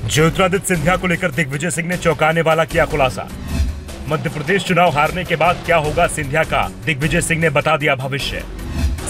ज्योतिरादित्य सिंधिया को लेकर दिग्विजय सिंह ने चौंकाने वाला किया खुलासा। मध्य प्रदेश चुनाव हारने के बाद क्या होगा सिंधिया का, दिग्विजय सिंह ने बता दिया भविष्य।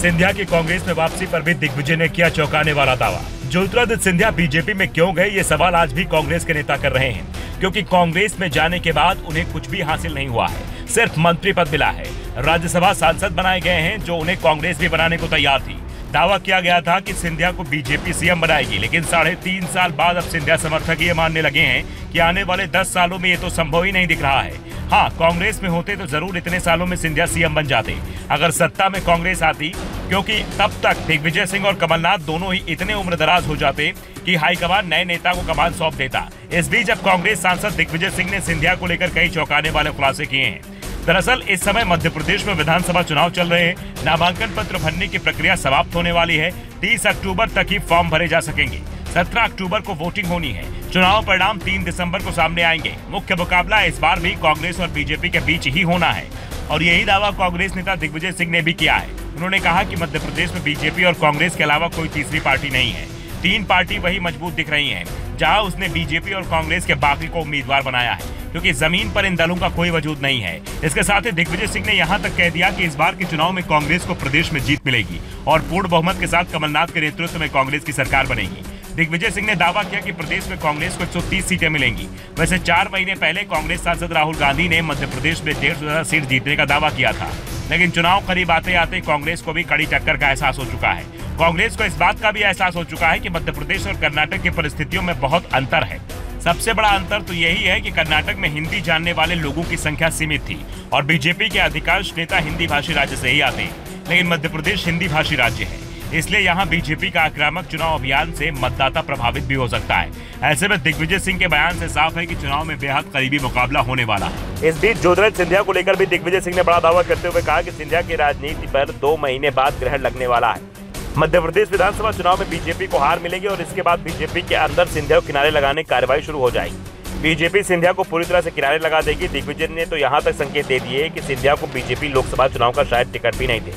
सिंधिया की कांग्रेस में वापसी पर भी दिग्विजय ने किया चौंकाने वाला दावा। ज्योतिरादित्य सिंधिया बीजेपी में क्यों गए, ये सवाल आज भी कांग्रेस के नेता कर रहे हैं, क्योंकि कांग्रेस में जाने के बाद उन्हें कुछ भी हासिल नहीं हुआ है, सिर्फ मंत्री पद मिला है। राज्यसभा सांसद बनाए गए हैं, जो उन्हें कांग्रेस भी बनाने को तैयार थी। दावा किया गया था कि सिंधिया को बीजेपी सीएम बनाएगी, लेकिन 3.5 साल बाद अब सिंधिया समर्थक ये मानने लगे हैं कि आने वाले 10 सालों में ये तो संभव ही नहीं दिख रहा है। हाँ, कांग्रेस में होते तो जरूर इतने सालों में सिंधिया सीएम बन जाते, अगर सत्ता में कांग्रेस आती, क्योंकि तब तक दिग्विजय सिंह और कमलनाथ दोनों ही इतने उम्रदराज हो जाते कि हाईकमान नए नेता को कमान सौंप देता। इस बीच अब कांग्रेस सांसद दिग्विजय सिंह ने सिंधिया को लेकर कई चौंकाने वाले खुलासे किए हैं। दरअसल इस समय मध्य प्रदेश में विधानसभा चुनाव चल रहे हैं। नामांकन पत्र भरने की प्रक्रिया समाप्त होने वाली है। 30 अक्टूबर तक ही फॉर्म भरे जा सकेंगे। 17 अक्टूबर को वोटिंग होनी है। चुनाव परिणाम 3 दिसंबर को सामने आएंगे। मुख्य मुकाबला इस बार भी कांग्रेस और बीजेपी के बीच ही होना है, और यही दावा कांग्रेस नेता दिग्विजय सिंह ने भी किया है। उन्होंने कहा कि मध्य प्रदेश में बीजेपी और कांग्रेस के अलावा कोई तीसरी पार्टी नहीं है। 3 पार्टी वही मजबूत दिख रही हैं, जहां उसने बीजेपी और कांग्रेस के बाकी को उम्मीदवार बनाया है, क्योंकि जमीन पर इन दलों का कोई वजूद नहीं है। इसके साथ ही दिग्विजय सिंह ने यहां तक कह दिया कि इस बार के चुनाव में कांग्रेस को प्रदेश में जीत मिलेगी और पूर्ण बहुमत के साथ कमलनाथ के नेतृत्व में कांग्रेस की सरकार बनेगी। दिग्विजय सिंह ने दावा किया कि प्रदेश में कांग्रेस को 130 सीटें मिलेंगी। वैसे 4 महीने पहले कांग्रेस सांसद राहुल गांधी ने मध्य प्रदेश में 150 सीट जीतने का दावा किया था, लेकिन चुनाव करीब आते आते कांग्रेस को भी कड़ी टक्कर का एहसास हो चुका है। कांग्रेस को इस बात का भी एहसास हो चुका है कि मध्य प्रदेश और कर्नाटक की परिस्थितियों में बहुत अंतर है। सबसे बड़ा अंतर तो यही है कि कर्नाटक में हिंदी जानने वाले लोगों की संख्या सीमित थी और बीजेपी के अधिकांश नेता हिंदी भाषी राज्य से ही आते हैं, लेकिन मध्य प्रदेश हिंदी भाषी राज्य है, इसलिए यहाँ बीजेपी का आक्रामक चुनाव अभियान से मतदाता प्रभावित भी हो सकता है। ऐसे में दिग्विजय सिंह के बयान से साफ है कि चुनाव में बेहद करीबी मुकाबला होने वाला है। इस बीच ज्योतिरादित्य सिंधिया को लेकर भी दिग्विजय सिंह ने बड़ा दावा करते हुए कहा कि सिंधिया की राजनीति पर 2 महीने बाद ग्रहण लगने वाला है। मध्य प्रदेश विधानसभा चुनाव में बीजेपी को हार मिलेगी और इसके बाद बीजेपी के अंदर सिंधिया को किनारे लगाने की कार्रवाई शुरू हो जाएगी। बीजेपी सिंधिया को पूरी तरह से किनारे लगा देगी। दिग्विजय ने तो यहाँ तक संकेत दे दिए कि सिंधिया को बीजेपी लोकसभा चुनाव का शायद टिकट भी नहीं दे,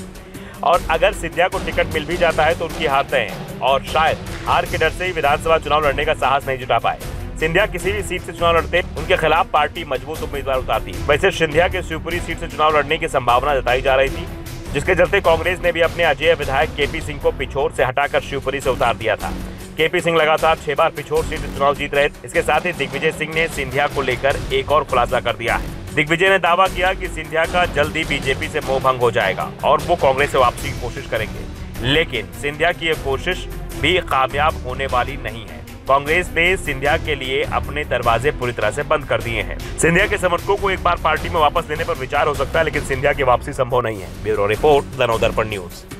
और अगर सिंधिया को टिकट मिल भी जाता है तो उनकी हार तय है और शायद हार के डर से ही विधानसभा चुनाव लड़ने का साहस नहीं जुटा पाए। सिंधिया किसी भी सीट से चुनाव लड़ते, उनके खिलाफ पार्टी मजबूत उम्मीदवार उतारती। वैसे सिंधिया के शिवपुरी सीट से चुनाव लड़ने की संभावना जताई जा रही थी, जिसके चलते कांग्रेस ने भी अपने अजेय विधायक केपी सिंह को पिछोर से हटाकर शिवपुरी से उतार दिया था। केपी सिंह लगातार 6 बार पिछोर सीट से चुनाव जीत रहे। इसके साथ ही दिग्विजय सिंह ने सिंधिया को लेकर एक और खुलासा कर दिया है। दिग्विजय ने दावा किया कि सिंधिया का जल्दी बीजेपी से मोह भंग हो जाएगा और वो कांग्रेस से वापसी की कोशिश करेंगे, लेकिन सिंधिया की यह कोशिश भी कामयाब होने वाली नहीं है। कांग्रेस ने सिंधिया के लिए अपने दरवाजे पूरी तरह से बंद कर दिए हैं। सिंधिया के समर्थकों को एक बार पार्टी में वापस लेने पर विचार हो सकता है, लेकिन सिंधिया की वापसी संभव नहीं है। Bureau report, the Navdarpan news.